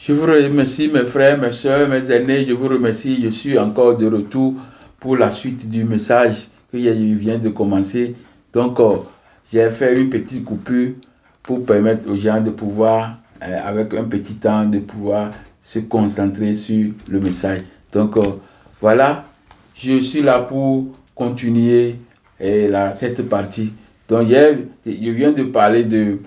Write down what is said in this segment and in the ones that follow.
Je vous remercie mes frères, mes soeurs, mes aînés, je vous remercie. Je suis encore de retour pour la suite du message que je viens de commencer. Donc, j'ai fait une petite coupure pour permettre aux gens de pouvoir, avec un petit temps, de pouvoir se concentrer sur le message. Donc, voilà, je suis là pour continuer cette partie. Donc, je viens de parler de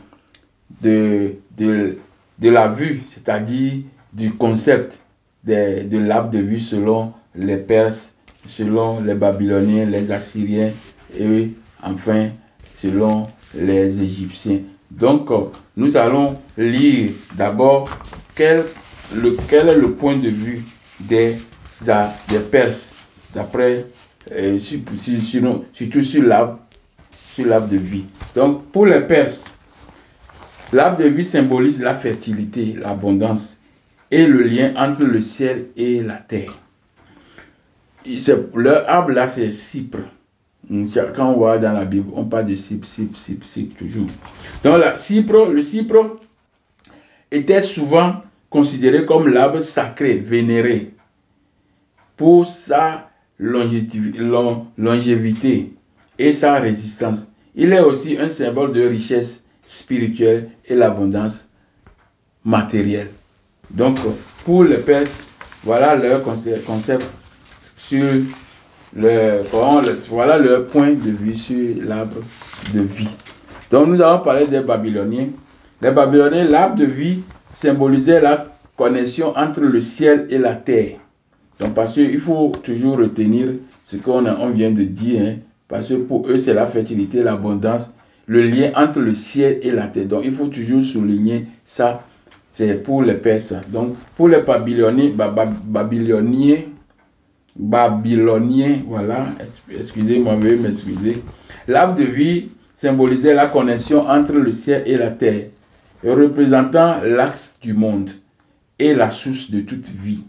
la vue, c'est-à-dire du concept de l'arbre de vue selon les Perses, selon les Babyloniens, les Assyriens et enfin selon les Égyptiens. Donc, nous allons lire d'abord quel est le point de vue des Perses, d'après, surtout sur l'arbre de vie. Donc, pour les Perses, l'arbre de vie symbolise la fertilité, l'abondance et le lien entre le ciel et la terre. Leur arbre là, c'est cypre. Quand on voit dans la Bible, on parle de cypre toujours. Donc le cypre était souvent considéré comme l'arbre sacré, vénéré, pour sa longévité et sa résistance. Il est aussi un symbole de richesse spirituelle et l'abondance matérielle. Donc, pour les Perses, voilà leur concept sur voilà leur point de vue sur l'arbre de vie. Donc, nous allons parler des Babyloniens. Les Babyloniens, l'arbre de vie symbolisait la connexion entre le ciel et la terre. Donc, parce qu'il faut toujours retenir ce qu'on vient de dire, hein, parce que pour eux, c'est la fertilité, l'abondance, le lien entre le ciel et la terre. Donc, il faut toujours souligner ça. C'est pour les Perses. Donc, pour les Babyloniens, voilà, excusez-moi, veuillez m'excuser. L'arbre de vie symbolisait la connexion entre le ciel et la terre, représentant l'axe du monde et la source de toute vie.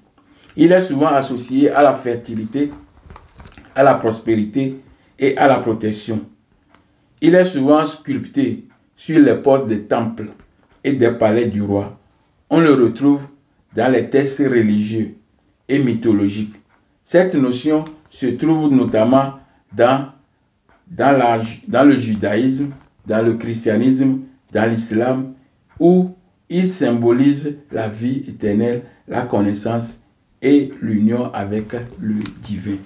Il est souvent associé à la fertilité, à la prospérité et à la protection. Il est souvent sculpté sur les portes des temples et des palais du roi. On le retrouve dans les textes religieux et mythologiques. Cette notion se trouve notamment dans le judaïsme, dans le christianisme, dans l'islam, où il symbolise la vie éternelle, la connaissance et l'union avec le divin.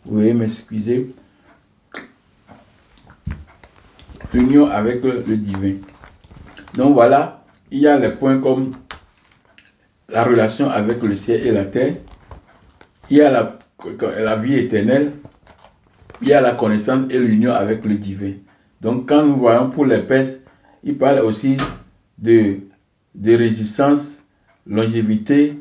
Vous pouvez m'excuser. L'union avec le divin. Donc voilà, il y a les points comme la relation avec le ciel et la terre, il y a la vie éternelle, il y a la connaissance et l'union avec le divin. Donc quand nous voyons pour les Perses, il parle aussi de résistance, longévité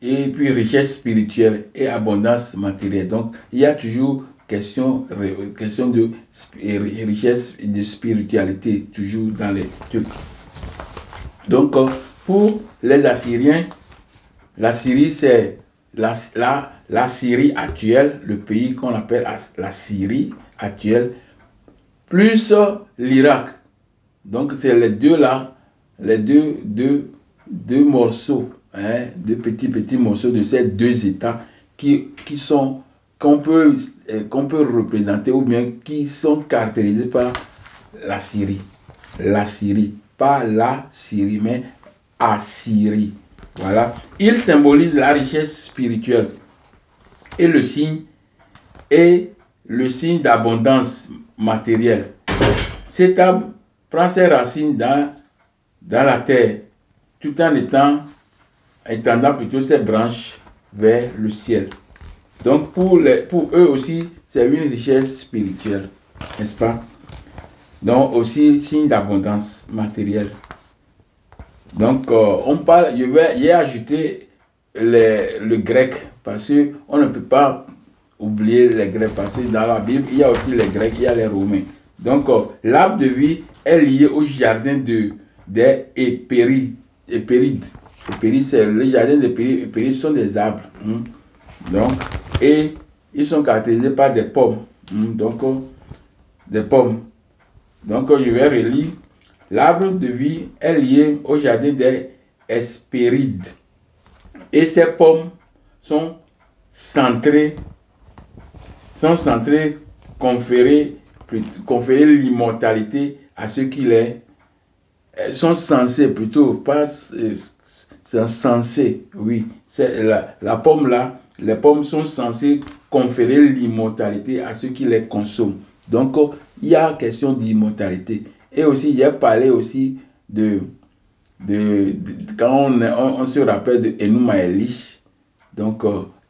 et puis richesse spirituelle et abondance matérielle. Donc il y a toujours question de richesse et de spiritualité toujours dans les trucs. Donc pour les Assyriens, la Syrie c'est la Syrie actuelle, le pays qu'on appelle la Syrie actuelle, plus l'Irak. Donc c'est les deux là, les deux morceaux, hein, deux petits morceaux de ces deux États qu'on peut représenter ou bien qui sont caractérisés par la Syrie. La Syrie, pas la Syrie, mais Assyrie. Voilà. Il symbolise la richesse spirituelle et le signe d'abondance matérielle. Cet arbre prend ses racines dans la terre, tout en étendant plutôt ses branches vers le ciel. Donc pour eux aussi, c'est une richesse spirituelle, n'est-ce pas? Donc aussi signe d'abondance matérielle. Donc on parle, j'ai ajouté le grec parce qu'on ne peut pas oublier les Grecs parce que dans la Bible, il y a aussi les Grecs, il y a les Romains. Donc l'arbre de vie est lié au jardin des Hespérides. Hespérides, c'est le jardin des Hespérides sont des arbres. Donc, et ils sont caractérisés par des pommes. Donc, des pommes. Donc, je vais relire. L'arbre de vie est lié au jardin des Hespérides. Et ces pommes sont centrées, conférer l'immortalité à ceux qui les sont censés, plutôt, pas c'est censé, oui. C'est la pomme là, les pommes sont censées conférer l'immortalité à ceux qui les consomment. Donc, il y a question d'immortalité. Et aussi, j'ai parlé aussi quand on se rappelle de Enuma Elish, donc,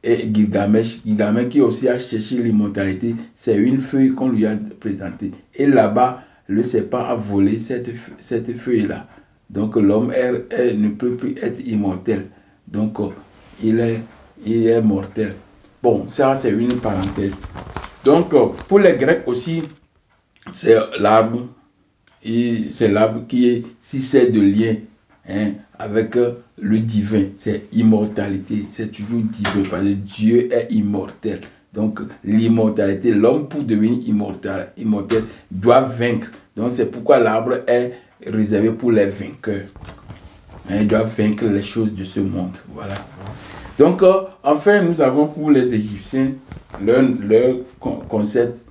et Gilgamesh qui aussi a cherché l'immortalité, c'est une feuille qu'on lui a présentée. Et là-bas, le serpent a volé cette feuille-là. Donc l'homme ne peut plus être immortel. Donc il est mortel. Bon, ça c'est une parenthèse. Donc pour les Grecs aussi, c'est l'arbre. C'est l'arbre qui sert de lien avec le divin. C'est immortalité. C'est toujours divin parce que Dieu est immortel. Donc l'immortalité, l'homme pour devenir immortel doit vaincre. Donc c'est pourquoi l'arbre est réservé pour les vainqueurs. Il doit vaincre les choses de ce monde. Voilà. Donc enfin nous avons pour les Égyptiens leur concept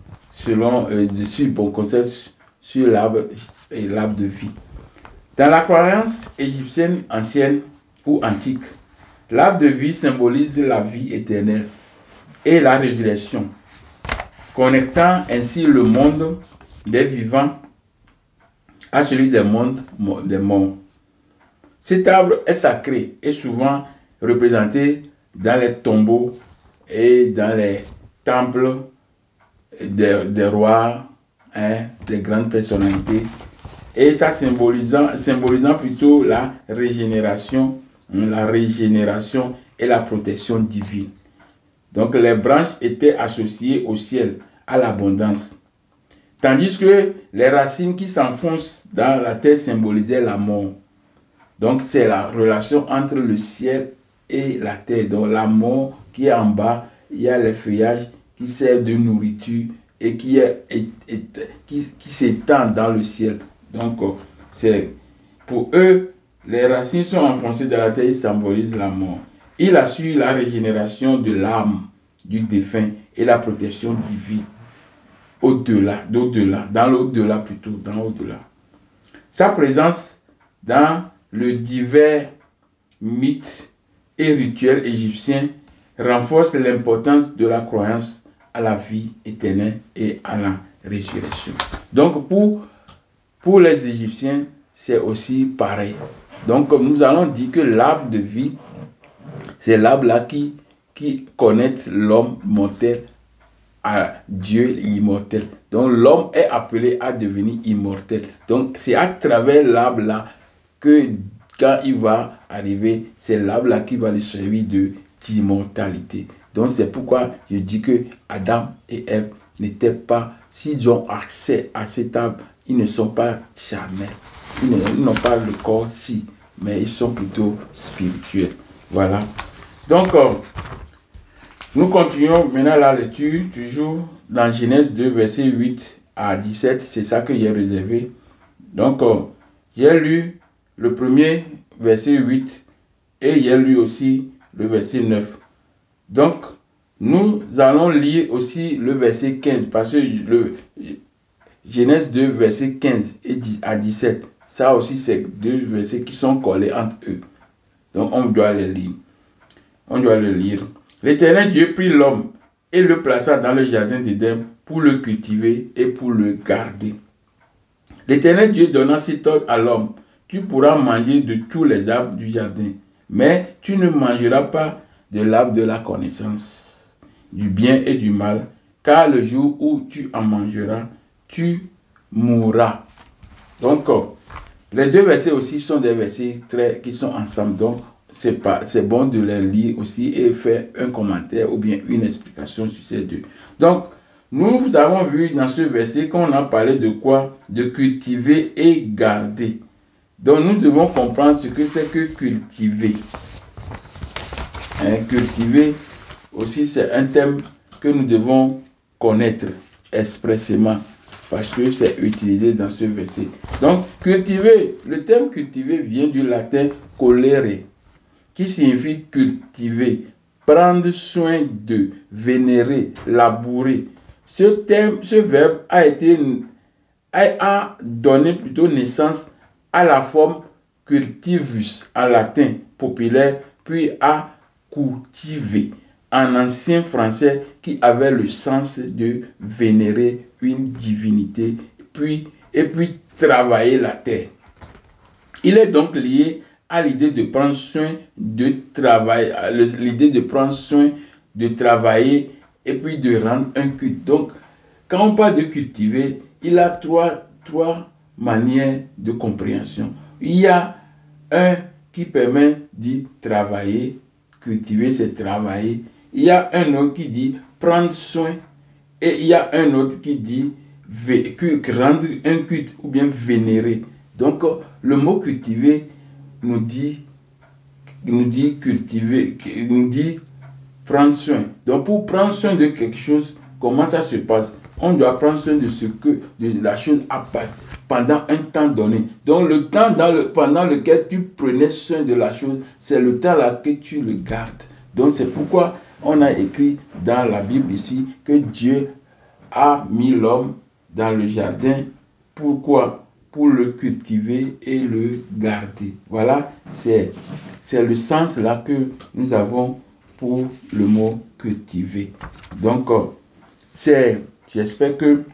concept sur l'arbre et l'arbre de vie. Dans la croyance égyptienne ancienne ou antique, l'arbre de vie symbolise la vie éternelle et la résurrection, connectant ainsi le monde des vivants à celui des mondes des morts. Cet arbre est sacré et souvent représenté dans les tombeaux et dans les temples des rois, des grandes personnalités, et ça symbolisant plutôt la régénération et la protection divine. Donc les branches étaient associées au ciel, à l'abondance, tandis que les racines qui s'enfoncent dans la terre symbolisaient la mort. Donc c'est la relation entre le ciel et la terre. Donc la mort qui est en bas, il y a les feuillages qui servent de nourriture et qui s'étend dans le ciel. Donc c'est pour eux, les racines sont enfoncées dans la terre, ils symbolisent la mort. Il assure la régénération de l'âme du défunt et la protection divine dans l'au-delà plutôt, dans l'au-delà. Sa présence dans le divers mythes et rituels égyptiens renforce l'importance de la croyance à la vie éternelle et à la résurrection. Donc pour les Égyptiens, c'est aussi pareil. Donc nous allons dire que l'arbre de vie, c'est l'arbre là qui connecte l'homme mortel à Dieu immortel. Donc l'homme est appelé à devenir immortel. Donc c'est à travers l'arbre là que quand il va arriver, c'est l'arbre là qui va lui servir d'immortalité. Donc c'est pourquoi je dis que Adam et Ève n'étaient pas, s'ils ont accès à cet arbre, ils ne sont pas charnels. Ils n'ont pas le corps si, mais ils sont plutôt spirituels. Voilà. Donc, nous continuons maintenant la lecture, toujours dans Genèse 2, verset 8 à 17. C'est ça que j'ai réservé. Donc, j'ai lu le premier verset 8 et j'ai lu aussi le verset 9. Donc, nous allons lire aussi le verset 15 parce que le Genèse 2, verset 15 à 17, ça aussi c'est deux versets qui sont collés entre eux. Donc, on doit les lire. On doit le lire. L'Éternel Dieu prit l'homme et le plaça dans le jardin d'Éden pour le cultiver et pour le garder. L'Éternel Dieu donna cet ordre à l'homme: tu pourras manger de tous les arbres du jardin, mais tu ne mangeras pas de l'arbre de la connaissance du bien et du mal, car le jour où tu en mangeras, tu mourras. Donc, les deux versets aussi sont des versets qui sont ensemble. Donc, c'est bon de les lire aussi et faire un commentaire ou bien une explication sur ces deux. Donc, nous avons vu dans ce verset qu'on a parlé de quoi? De cultiver et garder. Donc, nous devons comprendre ce que c'est que cultiver. Cultiver aussi, c'est un thème que nous devons connaître expressément parce que c'est utilisé dans ce verset. Donc, cultiver, le terme cultiver vient du latin colere, qui signifie cultiver, prendre soin de, vénérer, labourer. Ce verbe a donné plutôt naissance à la forme cultivus en latin populaire, puis à cultiver en ancien français qui avait le sens de vénérer une divinité, et puis travailler la terre. Il est donc lié à l'idée de prendre soin de travail, l'idée de prendre soin de travailler et puis de rendre un culte. Donc, quand on parle de cultiver, il y a trois manières de compréhension. Il y a un qui permet de travailler, cultiver c'est travailler. Il y a un autre qui dit prendre soin et il y a un autre qui dit rendre un culte ou bien vénérer. Donc, le mot cultiver nous dit cultiver, nous dit prendre soin. Donc, pour prendre soin de quelque chose, comment ça se passe? On doit prendre soin de la chose pendant un temps donné. Donc, le temps pendant lequel tu prenais soin de la chose, c'est le temps là que tu le gardes. Donc, c'est pourquoi on a écrit dans la Bible ici que Dieu a mis l'homme dans le jardin. Pourquoi? Pour le cultiver et le garder. Voilà, c'est le sens là que nous avons pour le mot cultiver. Donc, j'espère que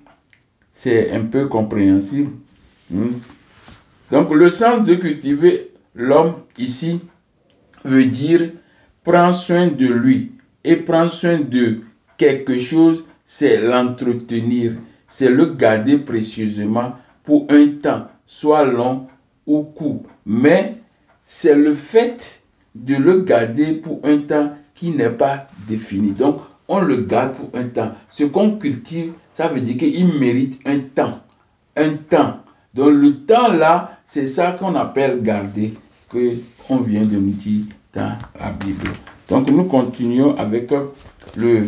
c'est un peu compréhensible. Donc, le sens de cultiver l'homme ici veut dire prendre soin de lui. Et prendre soin de quelque chose, c'est l'entretenir, c'est le garder précieusement pour un temps, soit long ou court. Mais c'est le fait de le garder pour un temps qui n'est pas défini. Donc, on le garde pour un temps. Ce qu'on cultive, ça veut dire qu'il mérite un temps. Un temps. Donc, le temps là, c'est ça qu'on appelle garder, qu'on vient de nous dire dans la Bible. Donc, nous continuons avec les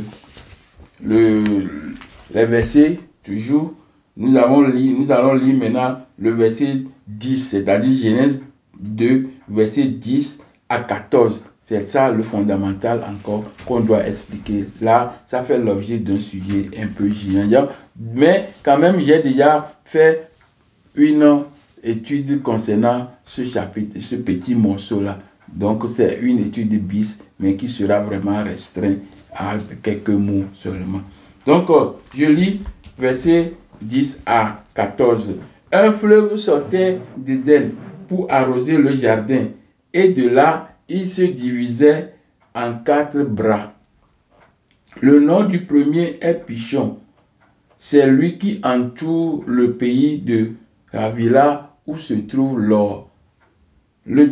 versets, toujours. Nous allons lire maintenant le verset 10, c'est-à-dire Genèse 2, verset 10 à 14. C'est ça le fondamental encore qu'on doit expliquer. Là, ça fait l'objet d'un sujet un peu géant. Mais quand même, j'ai déjà fait une étude concernant ce chapitre, ce petit morceau-là. Donc, c'est une étude bis, mais qui sera vraiment restreinte à quelques mots seulement. Donc, je lis verset 10 à 14. Un fleuve sortait d'Éden pour arroser le jardin, et de là, il se divisait en 4 bras. Le nom du premier est Pishon. C'est lui qui entoure le pays de Havila où se trouve l'or. Le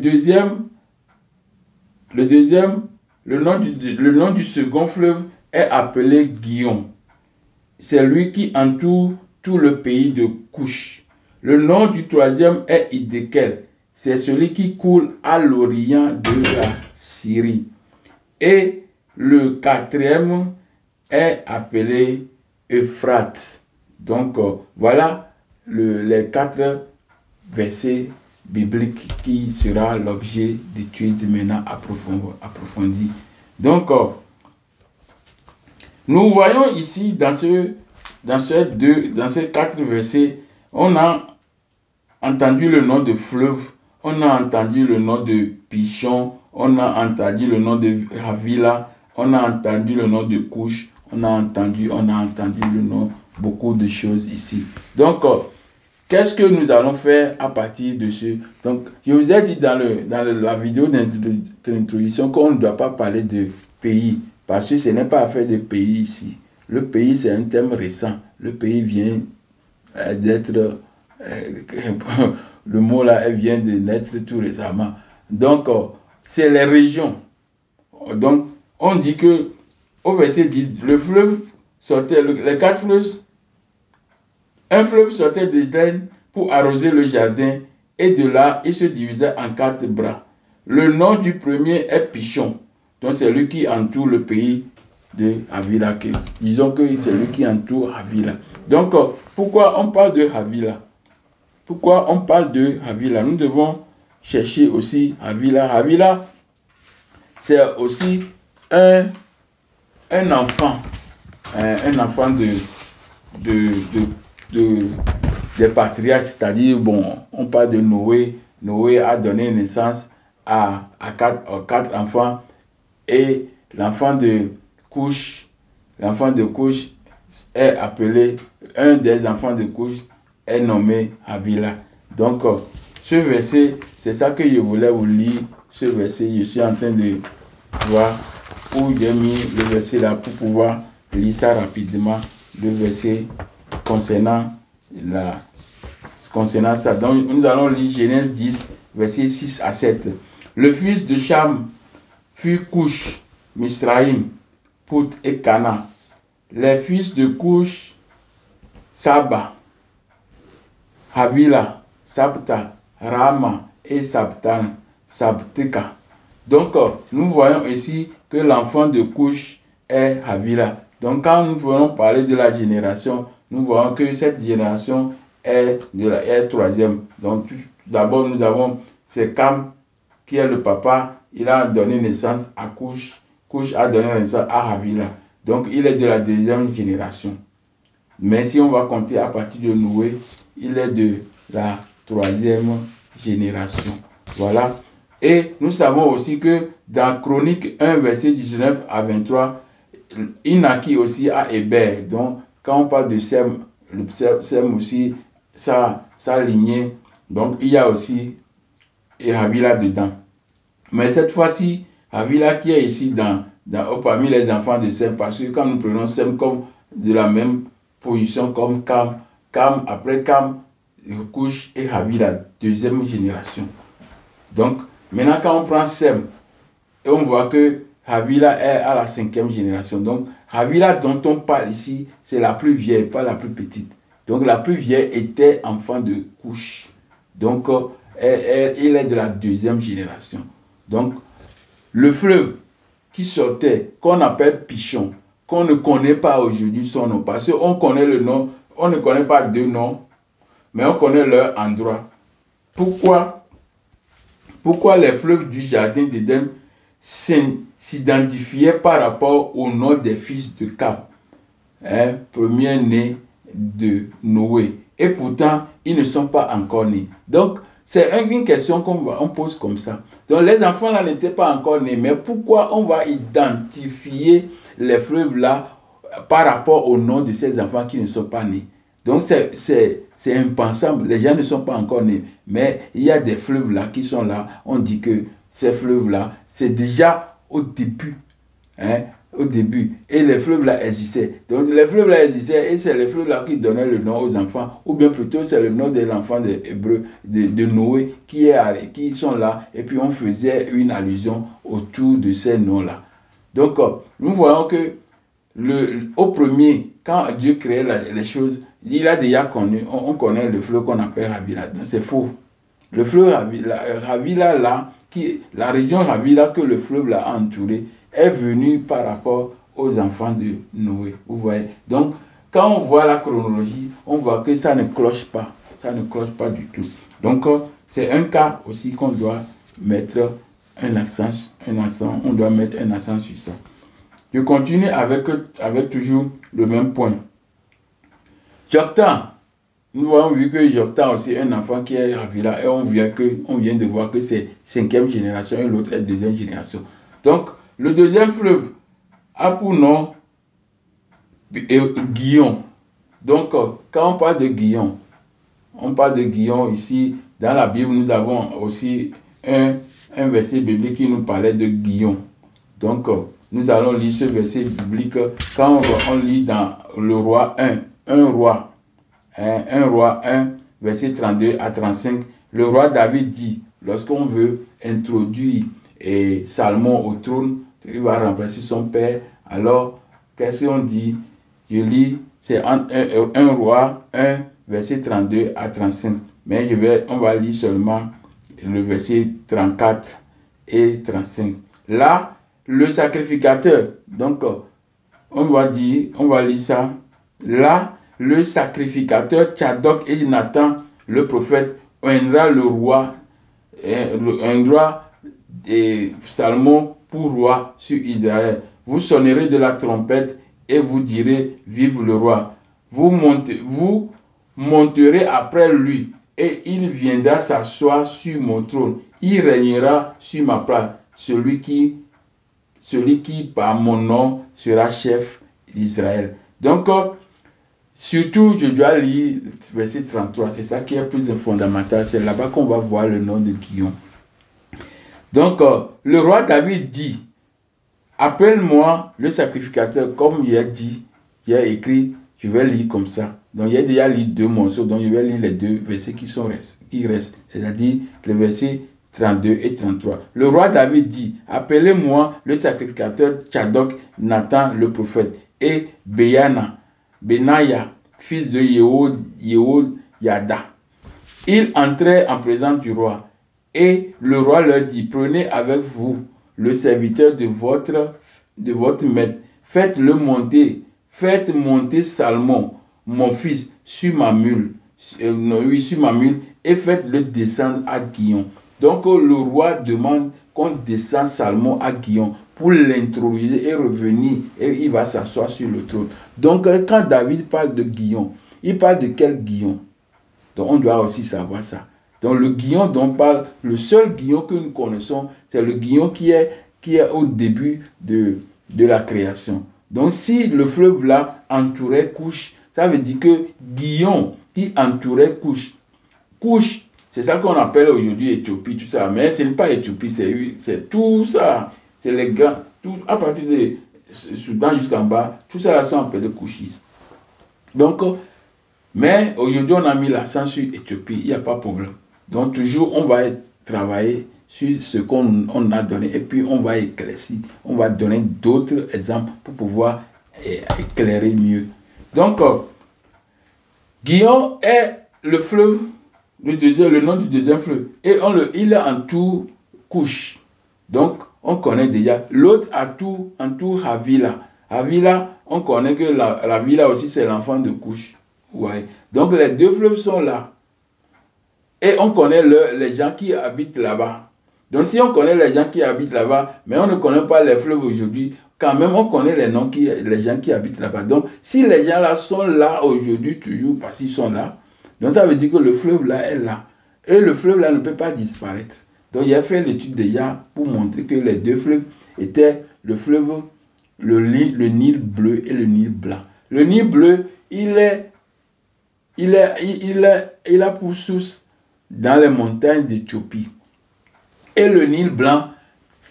nom du second fleuve est appelé Guion. C'est lui qui entoure tout le pays de Couche. Le nom du troisième est Hiddekel. C'est celui qui coule à l'orient de la Syrie. Et le quatrième est appelé Euphrate. Donc, voilà les 4 versets biblique qui sera l'objet d'études maintenant approfondies. Donc, nous voyons ici dans ces 4 versets, on a entendu le nom de fleuve, on a entendu le nom de Pishon, on a entendu le nom de Havila, on a entendu le nom de Couche, on a entendu le nom, beaucoup de choses ici. Donc, qu'est-ce que nous allons faire à partir de ce... Donc, je vous ai dit dans la vidéo d'introduction qu'on ne doit pas parler de pays, parce que ce n'est pas affaire de pays ici. Le pays, c'est un thème récent. Le pays vient d'être... le mot là, elle vient de naître tout récemment. Donc, c'est les régions. Donc, on dit que, au verset 10, le fleuve sortait, les 4 fleuves, un fleuve sortait d'Éden pour arroser le jardin, et de là, il se divisait en 4 bras. Le nom du premier est Pishon. Donc, c'est lui qui entoure le pays de Havila. Disons que c'est lui qui entoure Havila. Donc, pourquoi on parle de Havila? Pourquoi on parle de Havila? Nous devons chercher aussi Havila. Havila, c'est aussi un enfant, un enfant des patriarches, c'est-à-dire, bon, on parle de Noé. Noé a donné naissance à quatre enfants, et l'enfant de Couche est appelé, un des enfants de Couche est nommé Havila. Donc, ce verset, c'est ça que je voulais vous lire, ce verset. Je suis en train de voir où j'ai mis le verset là pour pouvoir lire ça rapidement, le verset concernant ça. Donc, nous allons lire Genèse 10, versets 6 à 7. Le fils de Cham fut Couche, Misraïm, Pout et Cana. Les fils de Couche, Saba, Havila, Sabta, Rama et Sabteka. Donc, nous voyons ici que l'enfant de Couche est Havila. Donc, quand nous venons parler de la génération, nous voyons que cette génération est troisième. Donc, d'abord, nous avons, c'est Cam qui est le papa. Il a donné naissance à Couche. Couche a donné naissance à Havila. Donc, il est de la deuxième génération. Mais si on va compter à partir de Noé, il est de la troisième génération. Voilà. Et nous savons aussi que dans Chronique 1, verset 19 à 23, il naquit aussi à Héber. Donc, quand on parle de Sem, Sem aussi, sa lignée, donc il y a aussi Havila dedans. Mais cette fois-ci, Havila qui est ici parmi les enfants de Sem, parce que quand nous prenons Sem comme de la même position comme Cam, après Cam, Couche et Havila, deuxième génération. Donc, maintenant quand on prend Sem, et on voit que Havila est à la cinquième génération. Donc, Havila dont on parle ici, c'est la plus vieille, pas la plus petite. Donc, la plus vieille était enfant de Couche. Donc, il est de la deuxième génération. Donc, le fleuve qui sortait, qu'on appelle Pichon, qu'on ne connaît pas aujourd'hui son nom, parce qu'on connaît le nom, on ne connaît pas deux noms, mais on connaît leur endroit. Pourquoi les fleuves du jardin d'Éden s'identifiaient par rapport au nom des fils de Cam, premier-né de Noé, et pourtant ils ne sont pas encore nés. Donc c'est une question qu'on pose comme ça. Donc les enfants là n'étaient pas encore nés, mais pourquoi on va identifier les fleuves là par rapport au nom de ces enfants qui ne sont pas nés? Donc c'est impensable, les gens ne sont pas encore nés, mais il y a des fleuves là qui sont là. On dit que ces fleuves là, c'est déjà au début, au début, et les fleuves là existaient. Donc les fleuves là existaient, et c'est les fleuves là qui donnaient le nom aux enfants, ou bien plutôt c'est le nom des enfants des Hébreux, de Noé, qui sont là, et puis on faisait une allusion autour de ces noms là. Donc nous voyons que au premier, quand Dieu créait les choses, il a déjà connu, on connaît le fleuve qu'on appelle Havila. Donc c'est faux. Le fleuve Havila là, la région Havila que le fleuve l'a entouré, est venue par rapport aux enfants de Noé. Vous voyez. Donc, quand on voit la chronologie, on voit que ça ne cloche pas. Ça ne cloche pas du tout. Donc, c'est un cas aussi qu'on doit mettre un accent. On doit mettre un accent sur ça. Je continue avec toujours le même point. Joktan. Nous avons vu que Joktan aussi un enfant qui est Havila, et on vient de voir que c'est cinquième génération et l'autre est deuxième génération. Donc, le deuxième fleuve a pour nom Guillon. Donc, quand on parle de Guillon, ici, dans la Bible, nous avons aussi un verset biblique qui nous parlait de Guillon. Donc, nous allons lire ce verset biblique quand on lit dans le roi 1 roi 1, verset 32 à 35. Le roi David dit, lorsqu'on veut introduire Salomon au trône, il va remplacer son père. Alors, qu'est-ce qu'on dit? Je lis, c'est 1 roi 1, verset 32 à 35. Mais on va lire seulement le verset 34 et 35. Là, le sacrificateur, donc, on va lire ça. Là, le sacrificateur Tchadok et Nathan, le prophète, oindra le roi, oindra Salomon pour roi sur Israël. Vous sonnerez de la trompette et vous direz, vive le roi. Vous monterez après lui et il viendra s'asseoir sur mon trône. Il régnera sur ma place. Celui qui, par mon nom, sera chef d'Israël. Donc, surtout, je dois lire verset 33. C'est ça qui est plus fondamental. C'est là-bas qu'on va voir le nom de Guillaume. Donc, le roi David dit, appelle-moi le sacrificateur, comme il a dit, il a écrit, je vais lire comme ça. Donc, il a déjà lu 2 morceaux, donc je vais lire les 2 versets qui restent, c'est-à-dire le verset 32 et 33. Le roi David dit, appelez-moi le sacrificateur Tchadok, Nathan le prophète, et Benaya, fils de Yehoyada. Ils entraient en présence du roi, et le roi leur dit, prenez avec vous le serviteur de votre maître, faites monter Salmon, mon fils, sur ma mule, et faites-le descendre à Guillaume. Donc le roi demande qu'on descende Salmon à Guillaume pour l'introduire et revenir, et il va s'asseoir sur le trône. Donc quand David parle de Guillaume, il parle de quel Guillaume? Donc on doit aussi savoir ça. Donc le Guillaume dont on parle, le seul Guillaume que nous connaissons, c'est le Guillaume qui est au début de la création. Donc si le fleuve là entourait Couche, ça veut dire que Guillaume qui entourait Couche, c'est ça qu'on appelle aujourd'hui Éthiopie, tout ça. Mais ce n'est pas Éthiopie, c'est tout ça. C'est les grands, tout, à partir de Soudan jusqu'en bas, tout ça là sont appelés couchistes. Donc, mais aujourd'hui on a mis l'accent sur Éthiopie, il n'y a pas de problème. Donc toujours on va travailler sur ce qu'on a donné et puis on va éclaircir, on va donner d'autres exemples pour pouvoir éclairer mieux. Donc, Guillaume est le fleuve, le nom du deuxième fleuve, et il est en tout Couche. Donc, on connaît déjà. L'autre entoure Havila. Havila, on connaît que la Havila aussi, c'est l'enfant de Couche. Ouais. Donc, les 2 fleuves sont là. Et on connaît les gens qui habitent là-bas. Donc, si on connaît les gens qui habitent là-bas, mais on ne connaît pas les fleuves aujourd'hui, quand même, on connaît les noms les gens qui habitent là-bas. Donc, si les gens là sont là aujourd'hui, toujours parce qu'ils sont là, donc ça veut dire que le fleuve là est là. Et le fleuve là ne peut pas disparaître. Donc, j'ai fait l'étude déjà pour montrer que les 2 fleuves étaient le fleuve, le Nil bleu et le Nil blanc. Le Nil bleu, il a pour source dans les montagnes d'Éthiopie. Et le Nil blanc,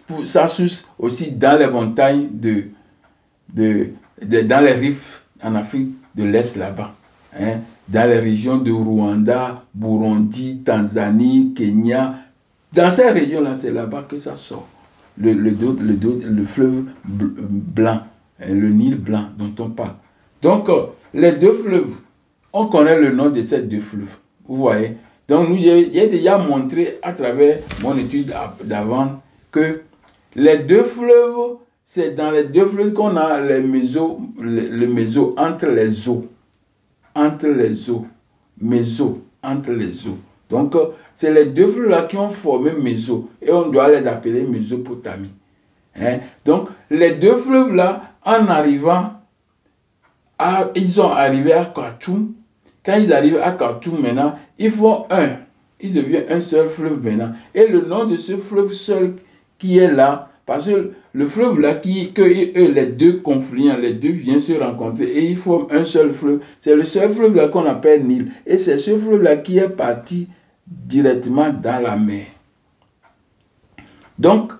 pour sa source aussi dans les montagnes dans les rives en Afrique de l'Est là-bas. Hein, dans les régions de Rwanda, Burundi, Tanzanie, Kenya. Dans ces régions-là, c'est là-bas que ça sort. Le fleuve blanc, le Nil blanc dont on parle. Donc, les 2 fleuves, on connaît le nom de ces 2 fleuves. Vous voyez? Donc, j'ai déjà montré à travers mon étude d'avant que les 2 fleuves, c'est dans les 2 fleuves qu'on a le méso entre les eaux. Entre les eaux. Méso, entre les eaux. Donc, c'est les 2 fleuves-là qui ont formé Méso. Et on doit les appeler Mésopotamie. Hein? Donc, les 2 fleuves-là, en arrivant, ils sont arrivés à Khartoum. Quand ils arrivent à Khartoum maintenant, ils font un. Il devient un seul fleuve maintenant. Et le nom de ce fleuve seul qui est là, parce que le fleuve là, les 2 confluent, les 2 viennent se rencontrer et ils forment un seul fleuve. C'est le seul fleuve là qu'on appelle Nil. Et c'est ce fleuve là qui est parti directement dans la mer. Donc,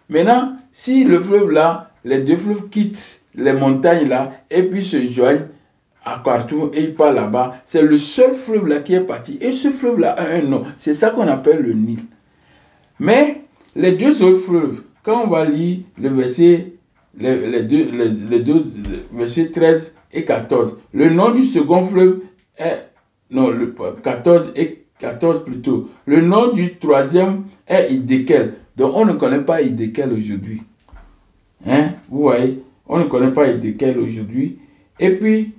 maintenant, si le fleuve là, les 2 fleuves quittent les montagnes là et puis se joignent à Khartoum et ils partent là-bas, c'est le seul fleuve là qui est parti. Et ce fleuve là a un nom. C'est ça qu'on appelle le Nil. Mais les 2 autres fleuves, quand on va lire le verset, les deux versets 13 et 14, le nom du second fleuve est, non, le 14 et 14 plutôt, le nom du 3e est Hiddekel. Donc on ne connaît pas Hiddekel aujourd'hui. Hein? Vous voyez, on ne connaît pas Hiddekel aujourd'hui. Et puis,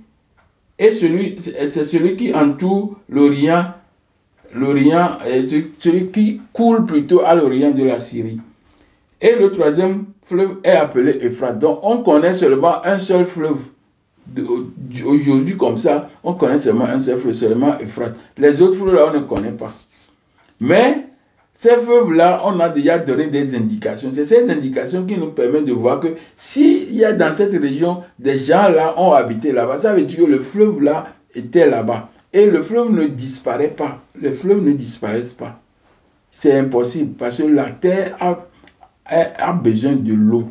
c'est celui qui entoure l'Orient, celui qui coule plutôt à l'Orient de la Syrie. Et le 3e fleuve est appelé Euphrate. Donc, on connaît seulement un seul fleuve. Aujourd'hui, comme ça, on connaît seulement un seul fleuve, seulement Euphrate. Les autres fleuves, là, on ne connaît pas. Mais, ces fleuves-là, on a déjà donné des indications. C'est ces indications qui nous permettent de voir que s'il y a dans cette région, des gens là ont habité là-bas, ça veut dire que le fleuve là était là-bas. Et le fleuve ne disparaît pas. Les fleuves ne disparaissent pas. C'est impossible parce que la terre a besoin de l'eau.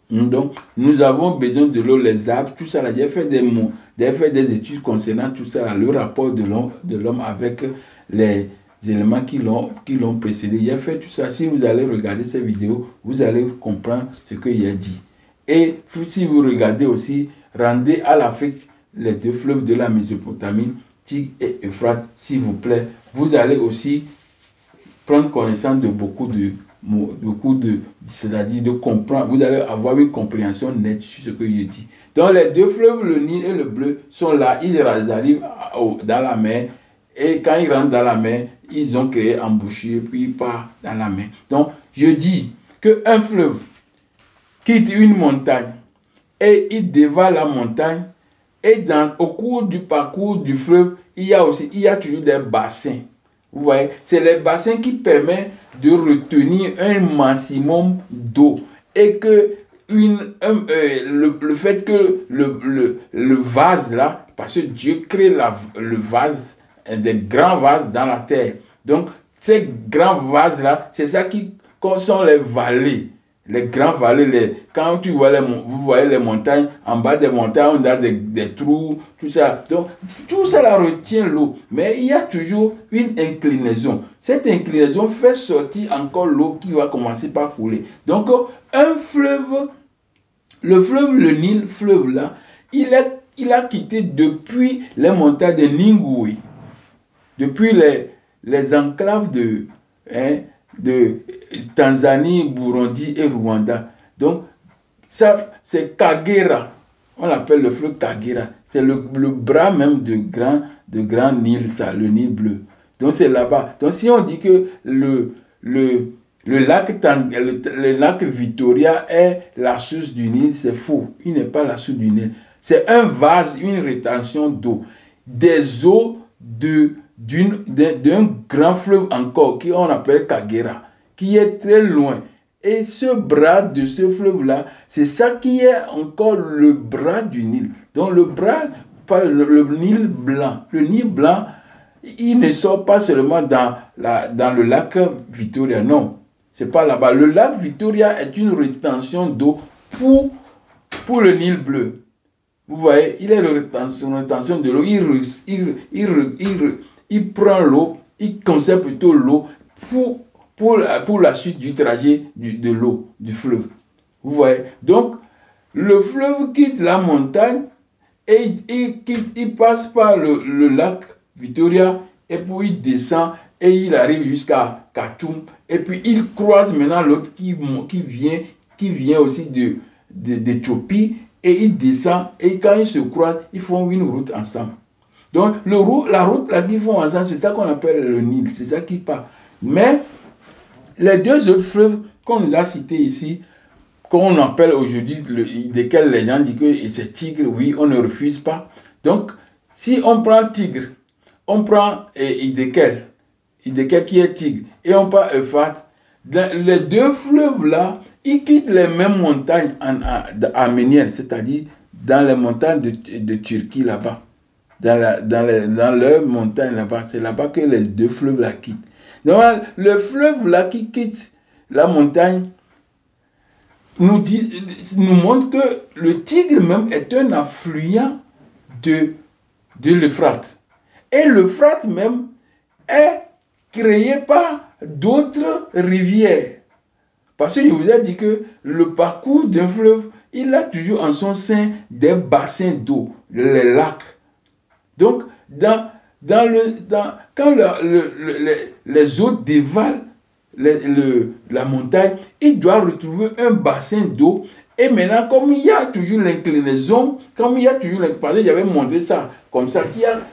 Donc, nous avons besoin de l'eau, les arbres, tout ça. J'ai fait des études concernant tout ça, là, le rapport de l'homme avec les éléments qui l'ont précédé. J'ai fait tout ça. Si vous allez regarder ces vidéos, vous allez comprendre ce que j'ai dit. Et si vous regardez aussi, rendez à l'Afrique les deux fleuves de la Mésopotamie, Tigre et Euphrate, s'il vous plaît. Vous allez aussi prendre connaissance de beaucoup de, c'est-à-dire de comprendre, vous allez avoir une compréhension nette sur ce que je dis. Donc les deux fleuves, le Nil et le Bleu, sont là, ils arrivent dans la mer, et quand ils rentrent dans la mer, ils ont créé embouchure, puis ils partent dans la mer. Donc je dis qu'un fleuve quitte une montagne, et il dévale la montagne, et au cours du parcours du fleuve, il y a toujours des bassins. Vous voyez, c'est les bassins qui permettent de retenir un maximum d'eau. Et que le fait que le vase là, parce que Dieu crée le vase, des grands vases dans la terre. Donc, ces grands vases là, c'est ça qui sont les vallées. Les grands vallées, quand vous voyez les montagnes, en bas des montagnes, on a des trous, tout ça. Donc, tout ça là retient l'eau. Mais il y a toujours une inclinaison. Cette inclinaison fait sortir encore l'eau qui va commencer par couler. Donc, un fleuve, le Nil, fleuve là, il a quitté depuis les montagnes de Ningui, depuis les enclaves de Tanzanie, Burundi et Rwanda. Donc, ça, c'est Kagera. On l'appelle le fleuve Kagera. C'est le bras même de grand Nil, ça, le Nil bleu. Donc, c'est là-bas. Donc, si on dit que le lac Victoria est la source du Nil, c'est faux. Il n'est pas la source du Nil. C'est un vase, une rétention d'eau. Des eaux d'un grand fleuve encore, qu'on appelle Kagera, qui est très loin. Et ce bras de ce fleuve-là, c'est ça qui est encore le bras du Nil. Donc le bras, le Nil blanc. Le Nil blanc, il ne sort pas seulement dans le lac Victoria, non. C'est pas là-bas. Le lac Victoria est une rétention d'eau pour le Nil bleu. Vous voyez, il est une rétention de l'eau. Il prend l'eau, il conserve plutôt l'eau pour la suite du trajet de l'eau, du fleuve. Vous voyez? Donc, le fleuve quitte la montagne et il passe par le lac Victoria et puis il descend et il arrive jusqu'à Khartoum. Et puis il croise maintenant l'autre qui vient aussi d'Éthiopie et il descend et quand ils se croisent, ils font une route ensemble. Donc, la route là qu'ils font ensemble, c'est ça qu'on appelle le Nil, c'est ça qui part. Mais, les deux autres fleuves qu'on nous a cités ici, qu'on appelle aujourd'hui, desquels les gens disent que c'est Tigre, oui, on ne refuse pas. Donc, si on prend Tigre, on prend Hiddekel qui est Tigre, et on prend Euphrate, les deux fleuves là, ils quittent les mêmes montagnes arméniennes, c'est-à-dire dans les montagnes de Turquie là-bas. Dans leur montagne là-bas, c'est là-bas que les deux fleuves la quittent. Donc, le fleuve là qui quitte la montagne nous montre que le Tigre même est un affluent de l'Euphrate. Et l'Euphrate même est créé par d'autres rivières. Parce que je vous ai dit que le parcours d'un fleuve, il a toujours en son sein des bassins d'eau, les lacs. Donc, quand les eaux dévalent la montagne, il doit retrouver un bassin d'eau. Et maintenant, comme il y a toujours l'inclinaison, parce que j'avais montré ça, comme ça,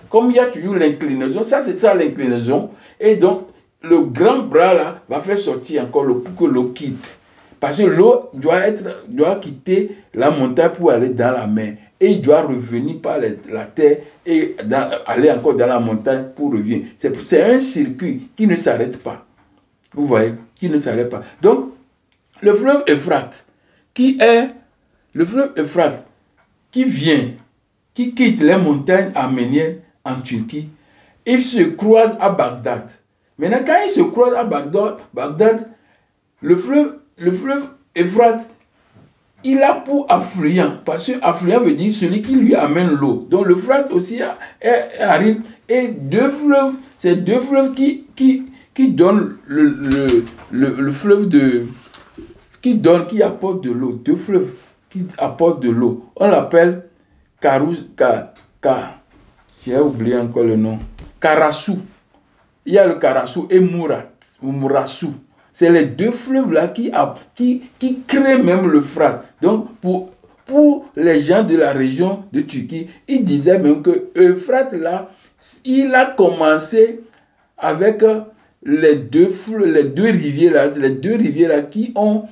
comme il y a toujours l'inclinaison, ça c'est ça l'inclinaison, et donc le grand bras là va faire sortir encore l'eau pour que l'eau quitte. Parce que l'eau doit quitter la montagne pour aller dans la mer. Et il doit revenir par la terre et aller encore dans la montagne pour revenir. C'est un circuit qui ne s'arrête pas. Vous voyez, qui ne s'arrête pas. Donc, le fleuve Euphrate, qui vient, qui quitte les montagnes arméniennes en Turquie, il se croise à Bagdad. Maintenant, quand il se croise à Bagdad, le fleuve Euphrate, il a pour affluent, parce que affluent veut dire celui qui lui amène l'eau. Donc l'Euphrate aussi arrive, et c'est deux fleuves qui donnent le fleuve qui apporte de l'eau. Deux fleuves qui apportent de l'eau. On l'appelle j'ai oublié encore le nom. Karassou. Il y a le Karassou et Mourassou. C'est les deux fleuves-là qui créent même l'Euphrate. Donc, pour les gens de la région de Turquie, ils disaient même que l'Euphrate, là, il a commencé avec les deux rivières-là qui ont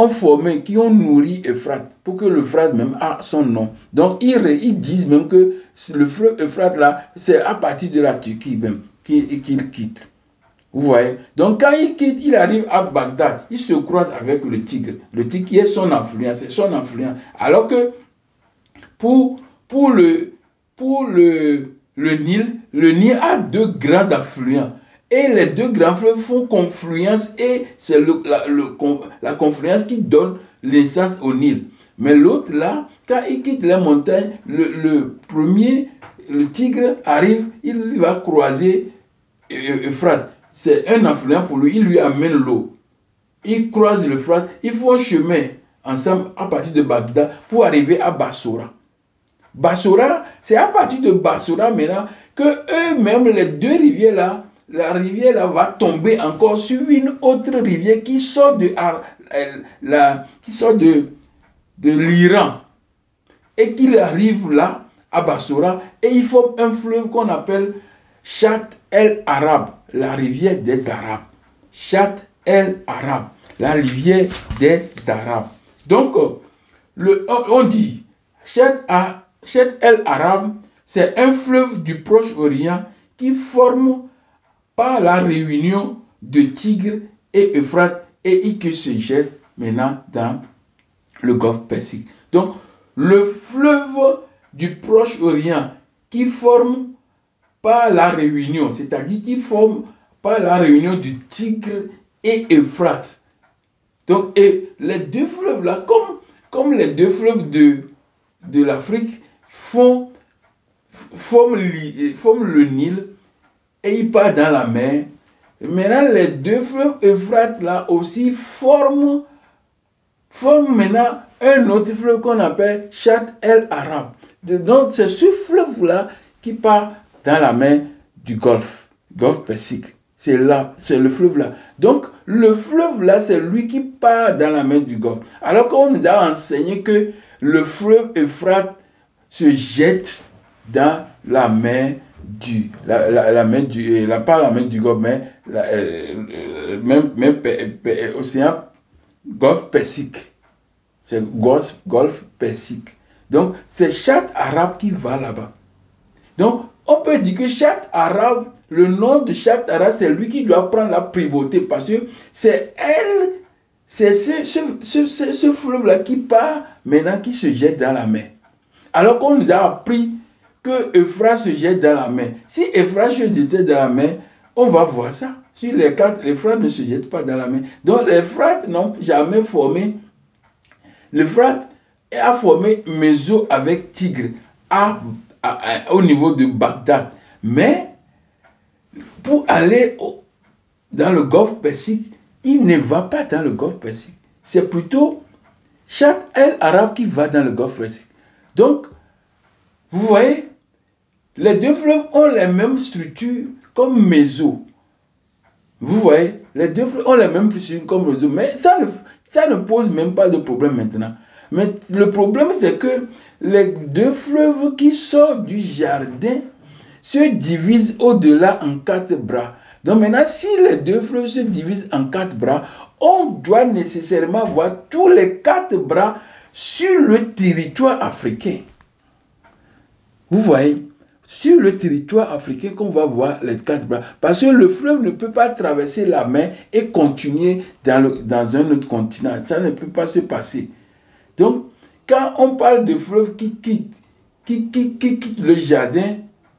formé, qui ont nourri Euphrate, pour que l'Euphrate même a son nom. Donc, ils disent même que le fleuve Euphrate, là, c'est à partir de la Turquie même qu'il quitte. Vous voyez? Donc, quand il quitte, il arrive à Bagdad, il se croise avec le Tigre. Le Tigre qui est son affluent, c'est son affluent. Alors que pour le Nil a deux grands affluents. Et les deux grands fleuves font confluence et c'est la confluence qui donne l'essence au Nil. Mais l'autre là, quand il quitte les montagnes, le premier, le Tigre arrive, il va croiser Euphrate. C'est un affluent pour lui, il lui amène l'eau. Il croise l'Euphrate, ils font un chemin ensemble à partir de Bagdad pour arriver à Bassora. Bassora, c'est à partir de Bassora maintenant que eux-mêmes, les deux rivières là, la rivière là va tomber encore sur une autre rivière qui sort de l'Iran et qu'il arrive là à Bassora et il forme un fleuve qu'on appelle Chat el Arab, la rivière des Arabes. Chat el Arab, la rivière des Arabes. Donc, on dit Chat el Arab, c'est un fleuve du Proche-Orient qui forme par la réunion de Tigre et Euphrate et qui se jette maintenant dans le golfe Persique. Donc, le fleuve du Proche-Orient qui forme par la réunion, c'est-à-dire qui forme par la réunion du Tigre et Euphrate. Donc, et les deux fleuves là, comme les deux fleuves de l'Afrique forment le Nil, et il part dans la mer. Maintenant, les deux fleuves Euphrate là aussi forment maintenant un autre fleuve qu'on appelle Chat el Arab. Donc, c'est ce fleuve-là qui part dans la mer du Golfe Persique. C'est le fleuve-là. Donc, le fleuve-là, c'est lui qui part dans la mer du Golfe. Alors qu'on nous a enseigné que le fleuve Euphrate se jette dans la mer pas la mer du Golfe, mais océan Golfe Persique. C'est Golfe Persique. Donc, c'est Chat arabe qui va là-bas. Donc, on peut dire que Chat arabe, le nom de Chat arabe, c'est lui qui doit prendre la primauté parce que c'est ce fleuve-là qui part maintenant, qui se jette dans la mer. Alors qu'on nous a appris que Euphrate se jette dans la mer. Si Euphrate se jette dans la mer, on va voir ça. Sur les cartes, l'Euphrate ne se jette pas dans la mer. Donc, l'Euphrate n'ont jamais formé. L'Euphrate a formé Méso avec Tigre au niveau de Bagdad. Mais pour aller dans le golfe Persique, il ne va pas dans le golfe Persique. C'est plutôt Chat el Arab qui va dans le golfe Persique. Donc, vous voyez, les deux fleuves ont les mêmes structures comme Méso. Vous voyez, les deux fleuves ont les mêmes structures comme Méso. Mais ça ne pose même pas de problème maintenant. Mais le problème, c'est que les deux fleuves qui sortent du jardin se divisent au-delà en 4 bras. Donc maintenant, si les deux fleuves se divisent en 4 bras, on doit nécessairement voir tous les 4 bras sur le territoire africain. Vous voyez, sur le territoire africain qu'on va voir les 4 bras. Parce que le fleuve ne peut pas traverser la mer et continuer dans un autre continent. Ça ne peut pas se passer. Donc, quand on parle de fleuve qui quitte le jardin,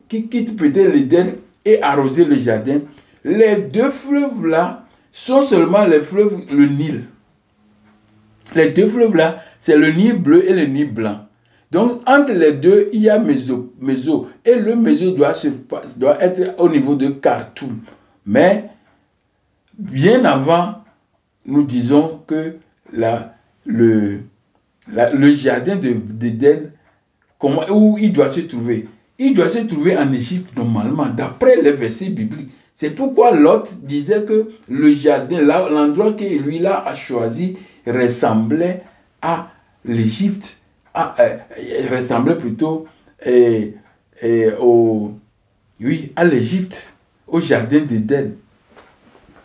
qui quitte peut-être l'Éden et arroser le jardin, les 2 fleuves-là sont seulement les fleuves, le Nil. Les 2 fleuves-là, c'est le Nil bleu et le Nil blanc. Donc, entre les 2, il y a Méso. Et le Méso doit être au niveau de Khartoum. Mais, bien avant, nous disons que le jardin d'Éden, où il doit se trouver? Il doit se trouver en Égypte, normalement, d'après les versets bibliques. C'est pourquoi Lot disait que le jardin, l'endroit que lui là a choisi, ressemblait à l'Égypte. Ressemblait plutôt à l'Égypte, au jardin d'Éden.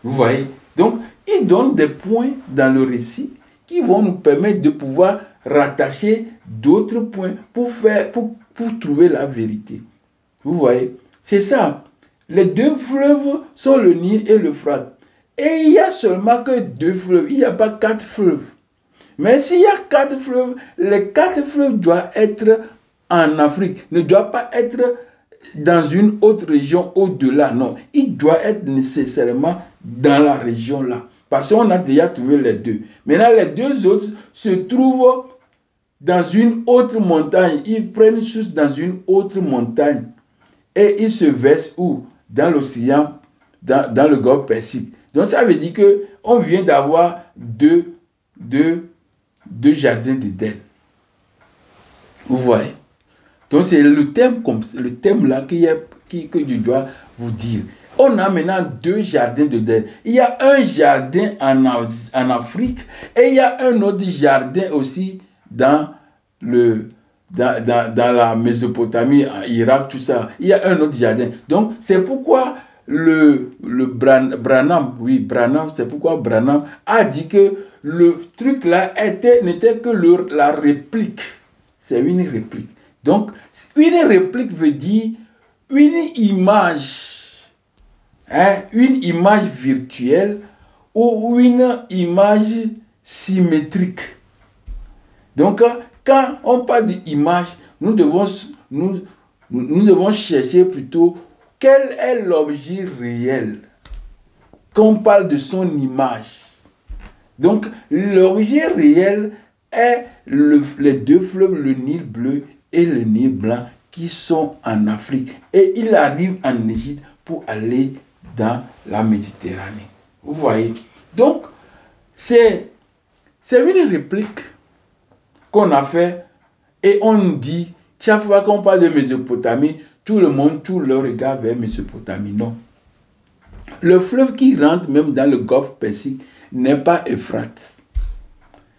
Vous voyez? Donc, il donne des points dans le récit qui vont nous permettre de pouvoir rattacher d'autres points pour trouver la vérité. Vous voyez? C'est ça. Les 2 fleuves sont le Nil et l'Euphrate. Et il n'y a seulement que 2 fleuves. Il n'y a pas 4 fleuves. Mais s'il y a 4 fleuves, les 4 fleuves doivent être en Afrique. Ne doivent pas être dans une autre région au-delà. Non, il doit être nécessairement dans la région là. Parce qu'on a déjà trouvé les 2. Maintenant, les 2 autres se trouvent dans une autre montagne. Ils prennent source dans une autre montagne. Et ils se versent où? Dans l'océan, dans le golfe Persique. Donc ça veut dire qu'on vient d'avoir deux jardins d'Éden. Vous voyez? Donc c'est le thème là que je dois vous dire. On a maintenant 2 jardins d'Éden. Il y a un jardin en Afrique et il y a un autre jardin aussi dans la Mésopotamie, en Irak, tout ça. Il y a un autre jardin. Donc c'est pourquoi Branham, c'est pourquoi Branham a dit que le truc là n'était que la réplique. C'est une réplique. Donc, une réplique veut dire une image virtuelle ou une image symétrique. Donc, quand on parle d'image, nous devons chercher plutôt quel est l'objet réel quand on parle de son image. Donc, l'objet réel est les 2 fleuves, le Nil bleu et le Nil blanc, qui sont en Afrique. Et il arrive en Égypte pour aller dans la Méditerranée. Vous voyez? Donc, c'est une réplique qu'on a fait et on dit, chaque fois qu'on parle de Mésopotamie, tout le monde tourne le regard vers Mésopotamie. Non. Le fleuve qui rentre même dans le golfe Persique n'est pas Euphrate.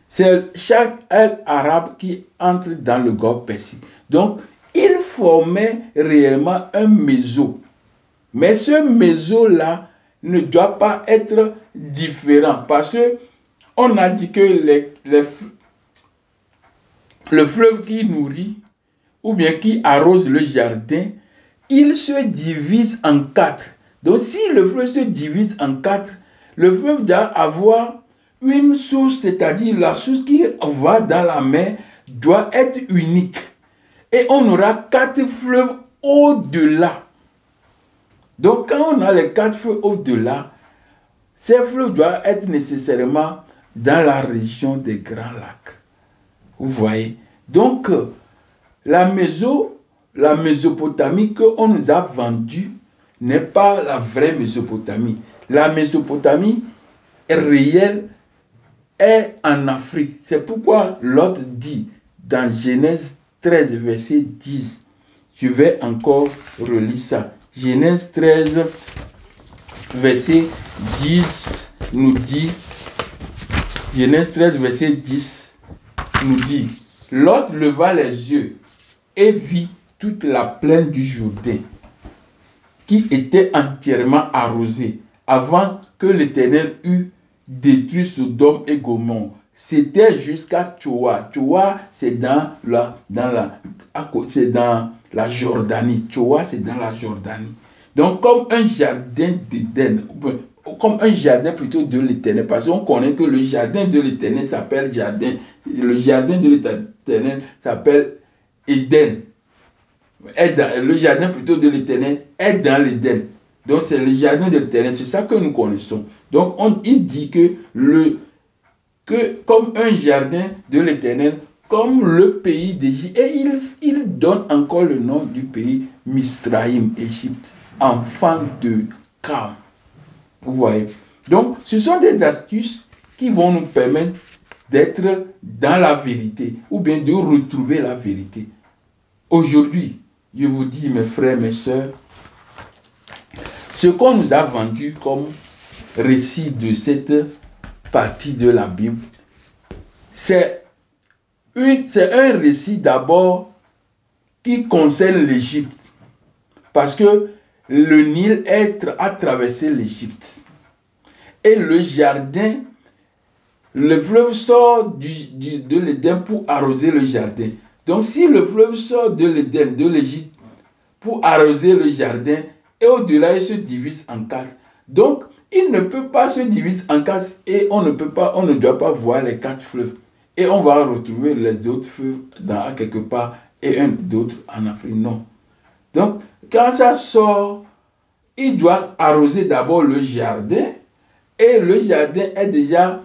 C'est chaque île arabe qui entre dans le golfe Persique. Donc, il formait réellement un méso. Mais ce méso-là ne doit pas être différent. Parce que on a dit que le fleuve qui nourrit ou bien qui arrose le jardin, il se divise en 4. Donc, si le fleuve se divise en 4, le fleuve doit avoir une source, c'est-à-dire la source qui va dans la mer, doit être unique. Et on aura 4 fleuves au-delà. Donc, quand on a les 4 fleuves au-delà, ces fleuves doivent être nécessairement dans la région des Grands Lacs. Vous voyez? Donc, la Mésopotamie qu'on nous a vendue n'est pas la vraie Mésopotamie. La Mésopotamie réelle est en Afrique. C'est pourquoi Lot dit dans Genèse 13, verset 10. Je vais encore relire ça. Genèse 13, verset 10 nous dit, Genèse 13, verset 10 nous dit, Lot leva les yeux et vit toute la plaine du Jourdain qui était entièrement arrosée avant que l'Éternel eût détruit Sodome et Gomorrhe. C'était jusqu'à Tchoa. Tchoa, c'est dans la Jordanie. Tchoa, c'est dans la Jordanie. Donc, comme un jardin d'Éden, comme un jardin plutôt de l'Éternel, parce qu'on connaît que le jardin de l'Éternel s'appelle jardin. Le jardin de l'Éternel s'appelle Éden. Le jardin plutôt de l'Éternel est dans l'Éden. Donc, c'est le jardin de l'Éternel. C'est ça que nous connaissons. Donc, il dit que comme un jardin de l'Éternel, comme le pays d'Égypte. Et il donne encore le nom du pays Misraïm, Égypte, enfant de Cam. Vous voyez. Donc, ce sont des astuces qui vont nous permettre d'être dans la vérité ou bien de retrouver la vérité. Aujourd'hui, je vous dis, mes frères, mes sœurs, ce qu'on nous a vendu comme récit de cette partie de la Bible, c'est un récit d'abord qui concerne l'Égypte. Parce que le Nil a traversé l'Égypte. Et le jardin, le fleuve sort de l'Éden pour arroser le jardin. Donc si le fleuve sort de l'Éden, de l'Égypte, pour arroser le jardin, et au-delà, il se divise en quatre. Donc, il ne peut pas se diviser en quatre et on ne doit pas voir les quatre fleuves. Et on va retrouver les autres fleuves quelque part et un d'autres en Afrique. Non. Donc, quand ça sort, il doit arroser d'abord le jardin. Et le jardin est déjà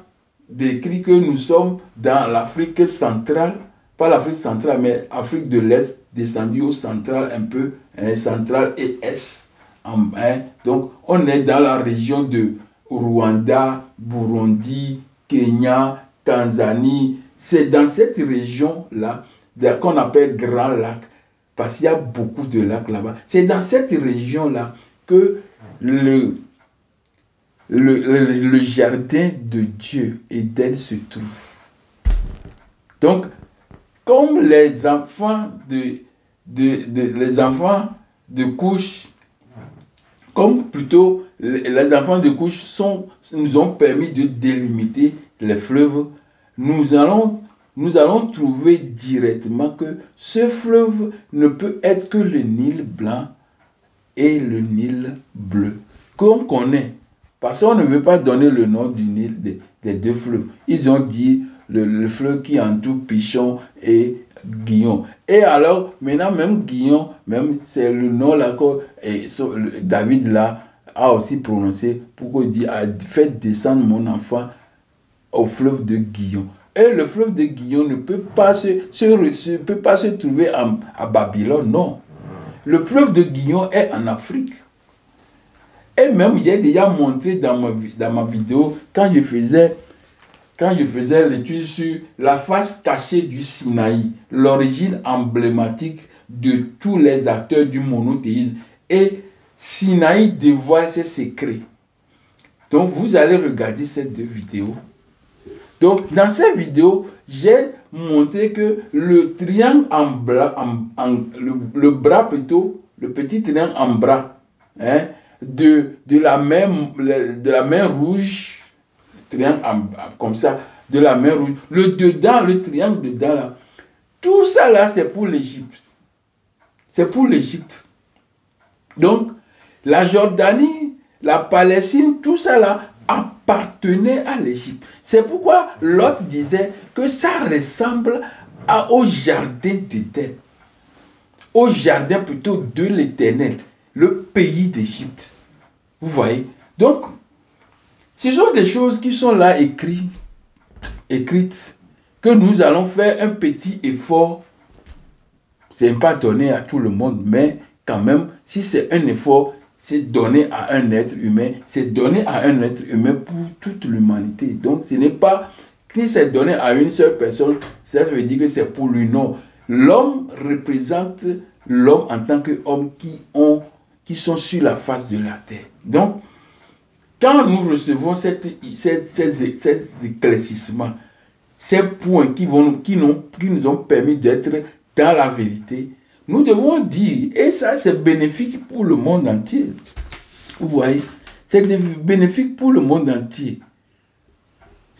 décrit que nous sommes dans l'Afrique centrale. Pas l'Afrique centrale, mais Afrique de l'Est, descendu au central un peu, central et est. Donc, on est dans la région de Rwanda, Burundi, Kenya, Tanzanie. C'est dans cette région-là qu'on appelle Grand Lac, parce qu'il y a beaucoup de lacs là-bas. C'est dans cette région-là que le jardin de Dieu, Éden, se trouve. Donc, comme les enfants de couche, comme plutôt les enfants de couche nous ont permis de délimiter les fleuves, nous allons trouver directement que ce fleuve ne peut être que le Nil blanc et le Nil bleu, qu'on connaît. Parce qu'on ne veut pas donner le nom du Nil des deux fleuves. Ils ont dit le fleuve qui entoure Pichon et Guillon. Et alors, maintenant, même Guillon, c'est le nom là que David là a aussi prononcé pour qu'il dise, faites descendre mon enfant au fleuve de Guillon. Et le fleuve de Guillon ne peut pas se trouver à Babylone, non. Le fleuve de Guillon est en Afrique. Et même, j'ai déjà montré dans ma vidéo, quand je faisais l'étude sur la face cachée du Sinaï, l'origine emblématique de tous les acteurs du monothéisme. Et Sinaï dévoile ses secrets. Donc, vous allez regarder ces deux vidéos. Donc, dans ces vidéos, j'ai montré que le triangle le bras plutôt, le petit triangle en bras, de la main rouge, triangle comme ça, de la main rouge, le triangle dedans là, tout ça là, c'est pour l'Égypte. C'est pour l'Égypte. Donc, la Jordanie, la Palestine, tout ça là, appartenait à l'Égypte. C'est pourquoi Lot disait que ça ressemble au jardin d'Éden. Au jardin plutôt de l'Éternel, le pays d'Égypte. Vous voyez? Donc, ce sont des choses qui sont là écrites, que nous allons faire un petit effort. Ce n'est pas donné à tout le monde, mais quand même, si c'est un effort, c'est donné à un être humain, c'est donné à un être humain pour toute l'humanité. Donc, ce n'est pas que c'est donné à une seule personne, ça veut dire que c'est pour lui, non. L'homme représente l'homme en tant qu'homme qui sont sur la face de la terre. Donc, quand nous recevons ces éclaircissements, ces points qui nous ont permis d'être dans la vérité, nous devons dire, et ça c'est bénéfique pour le monde entier. Vous voyez, c'est bénéfique pour le monde entier.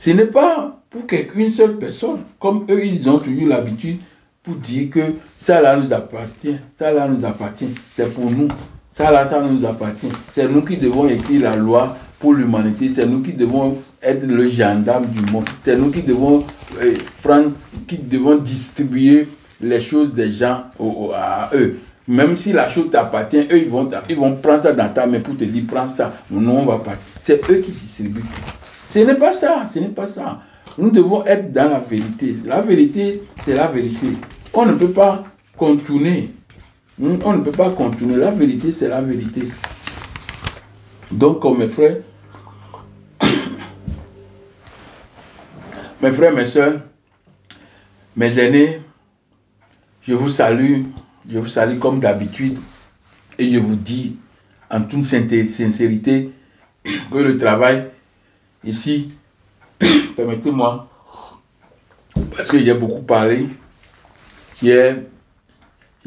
Ce n'est pas pour qu'une seule personne, comme eux, ils ont toujours l'habitude pour dire que ça là nous appartient, ça là nous appartient, c'est pour nous, ça là, ça nous appartient. C'est nous qui devons écrire la loi pour l'humanité, c'est nous qui devons être le gendarme du monde, c'est nous qui devons qui devons distribuer les choses des gens à eux. Même si la chose t'appartient, eux, ils vont prendre ça dans ta main pour te dire, prends ça. Non, on va pas. C'est eux qui distribuent. Ce n'est pas ça, ce n'est pas ça. Nous devons être dans la vérité. La vérité, c'est la vérité. On ne peut pas contourner. On ne peut pas contourner. La vérité, c'est la vérité. Donc, comme mes frères, mes soeurs, mes aînés, je vous salue comme d'habitude et je vous dis en toute sincérité que le travail ici, permettez-moi, parce que j'ai beaucoup parlé, j'ai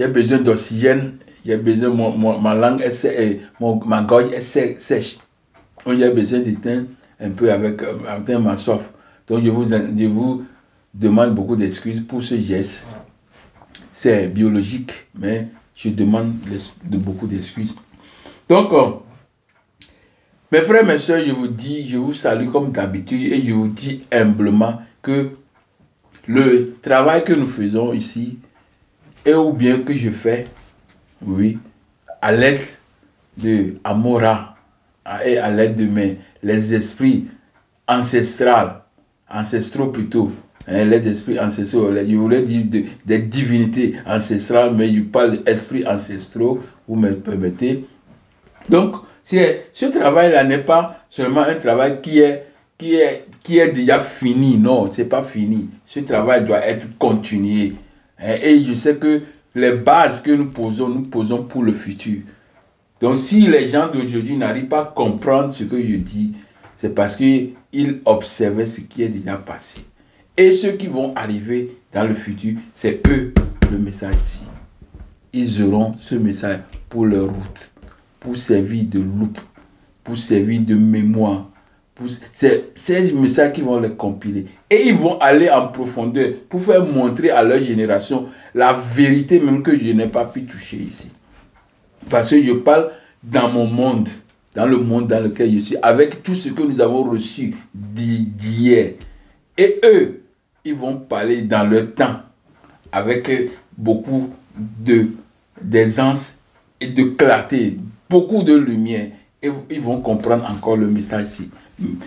besoin d'oxygène, j'ai besoin, ma langue est ma gorge est sèche, donc j'ai besoin d'éteindre un peu avec ma soif. Donc je vous demande beaucoup d'excuses pour ce geste. C'est biologique, mais je demande beaucoup d'excuses. Donc, mes frères, mes soeurs, je vous salue comme d'habitude et je vous dis humblement que le travail que nous faisons ici, et ou bien que je fais, oui, à l'aide de Amora et à l'aide de les esprits ancestraux plutôt, les esprits ancestraux, je voulais dire des divinités ancestrales, mais je parle d'esprits ancestraux, vous me permettez. Donc, ce travail-là n'est pas seulement un travail qui est déjà fini, non, c'est pas fini. Ce travail doit être continué. Et je sais que les bases que nous posons pour le futur. Donc, si les gens d'aujourd'hui n'arrivent pas à comprendre ce que je dis, c'est parce qu'ils observaient ce qui est déjà passé. Et ceux qui vont arriver dans le futur, c'est eux le message ici. Ils auront ce message pour leur route, pour servir de loupe, pour servir de mémoire. C'est ces messages qui vont les compiler. Et ils vont aller en profondeur pour faire montrer à leur génération la vérité même que je n'ai pas pu toucher ici. Parce que je parle dans mon monde, dans le monde dans lequel je suis, avec tout ce que nous avons reçu d'hier. Et eux, ils vont parler dans leur temps, avec beaucoup d'aisance et de clarté, beaucoup de lumière. Et ils vont comprendre encore le message ici.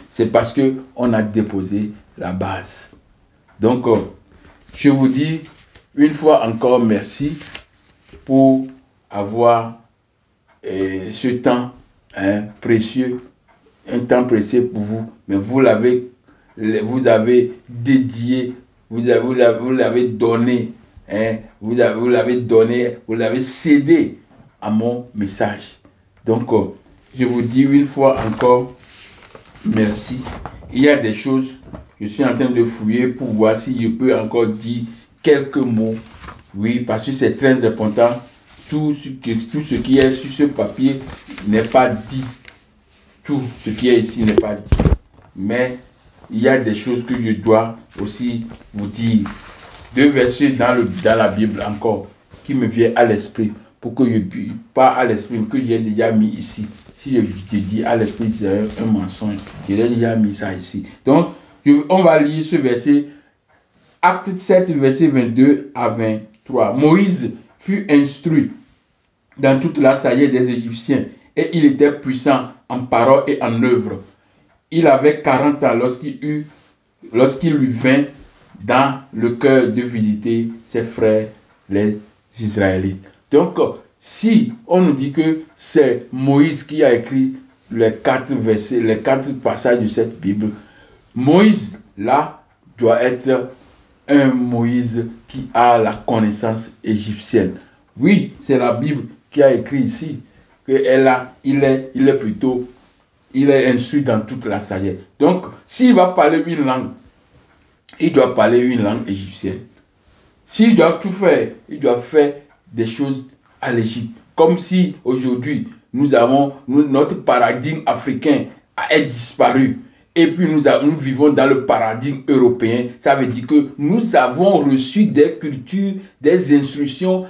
C'est parce qu'on a déposé la base. Donc, je vous dis une fois encore merci pour avoir ce temps précieux, un temps précieux pour vous. Mais vous avez dédié, vous l'avez donné, vous l'avez cédé à mon message. Donc, je vous dis une fois encore merci. Il y a des choses, je suis en train de fouiller pour voir si je peux encore dire quelques mots. Oui, parce que c'est très important. Tout ce qui est sur ce papier n'est pas dit. Tout ce qui est ici n'est pas dit. Mais il y a des choses que je dois aussi vous dire. 2 versets dans la Bible encore qui me viennent à l'esprit pour que je puisse, pas à l'esprit, que j'ai déjà mis ici. Si je te dis à l'esprit, c'est un mensonge. J'ai déjà mis ça ici. Donc, on va lire ce verset, Acte 7, verset 22 à 23. Moïse fut instruit dans toute la sagesse des Égyptiens et il était puissant en parole et en œuvre. Il avait 40 ans lorsqu'il lui vint dans le cœur de visiter ses frères les Israélites. Donc, si on nous dit que c'est Moïse qui a écrit les 4 versets, les 4 passages de cette Bible, Moïse, là, doit être un Moïse qui a la connaissance égyptienne. Oui, c'est la Bible qui a écrit ici qu'il est instruit dans toute la sagesse. Donc, s'il va parler une langue, il doit parler une langue égyptienne. S'il doit tout faire, il doit faire des choses à l'Égypte. Comme si aujourd'hui, notre paradigme africain a disparu. et puis nous vivons dans le paradigme européen. Ça veut dire que nous avons reçu des cultures, des instructions,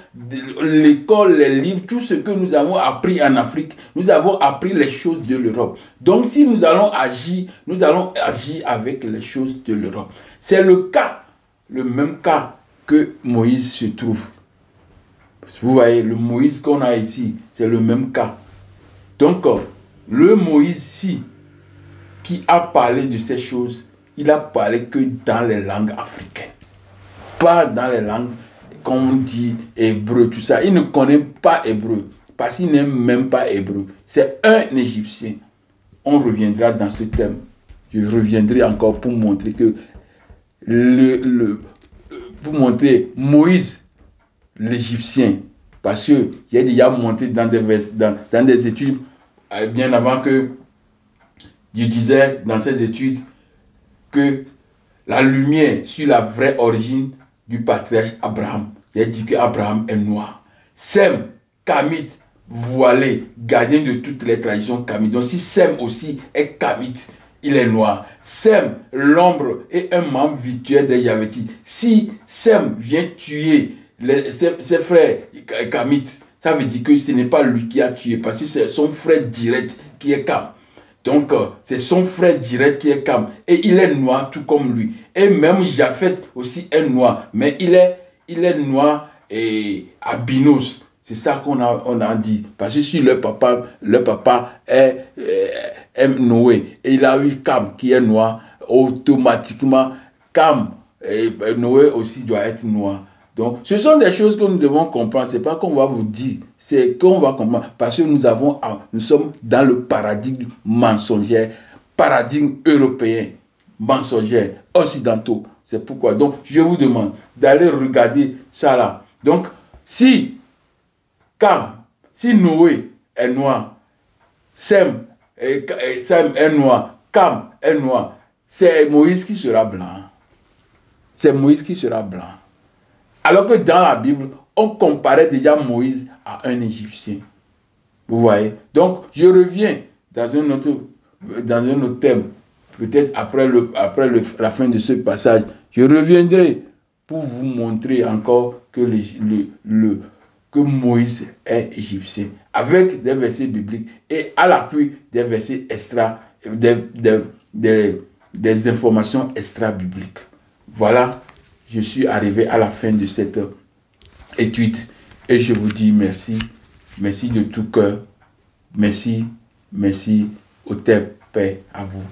l'école, les livres, tout ce que nous avons appris en Afrique, nous avons appris les choses de l'Europe. Donc si nous allons agir avec les choses de l'Europe. C'est le même cas que Moïse se trouve. Vous voyez, le Moïse qu'on a ici, c'est le même cas. Donc, le Moïse-ci, qui a parlé de ces choses, il a parlé que dans les langues africaines. Pas dans les langues, comme on dit, hébreu, tout ça. Il ne connaît pas hébreu, parce qu'il n'aime même pas hébreu. C'est un Égyptien. On reviendra dans ce thème. Je reviendrai encore pour montrer que pour montrer Moïse, l'Égyptien, parce que j'ai déjà montré dans des études, bien avant que je disais dans ces études que la lumière sur la vraie origine du patriarche Abraham. J'ai dit que Abraham est noir. Sem, Kamite, voilé, gardien de toutes les traditions kamites. Donc si Sem aussi est kamite, il est noir. Sem, l'ombre, est un membre virtuel des Yavétis. Si Sem vient tuer ses frères kamites, ça veut dire que ce n'est pas lui qui a tué, parce que c'est son frère direct qui est Kam. Donc, c'est son frère direct qui est Kam. Et il est noir tout comme lui. Et même Japheth aussi est noir. Mais il est noir et albinos. C'est ça qu'on a dit. Parce que si le papa est Noé, et il a eu Kam qui est noir, automatiquement, Kam et Noé aussi doit être noir. Donc, ce sont des choses que nous devons comprendre. Ce n'est pas qu'on va vous dire, c'est qu'on va comprendre. Parce que nous sommes dans le paradigme mensonger, paradigme européen, mensonger, occidentaux. C'est pourquoi. Donc, je vous demande d'aller regarder ça là. Donc, si Noé est noir, Sem est noir, Kam est noir, c'est Moïse qui sera blanc. C'est Moïse qui sera blanc. Alors que dans la Bible, on comparait déjà Moïse à un Égyptien. Vous voyez? Donc, je reviens dans un autre thème. Peut-être après la fin de ce passage, je reviendrai pour vous montrer encore que Moïse est égyptien. Avec des versets bibliques et à l'appui des versets des informations extra-bibliques. Voilà. Je suis arrivé à la fin de cette étude et je vous dis merci. Merci de tout cœur. Merci. Merci. Au Père à vous.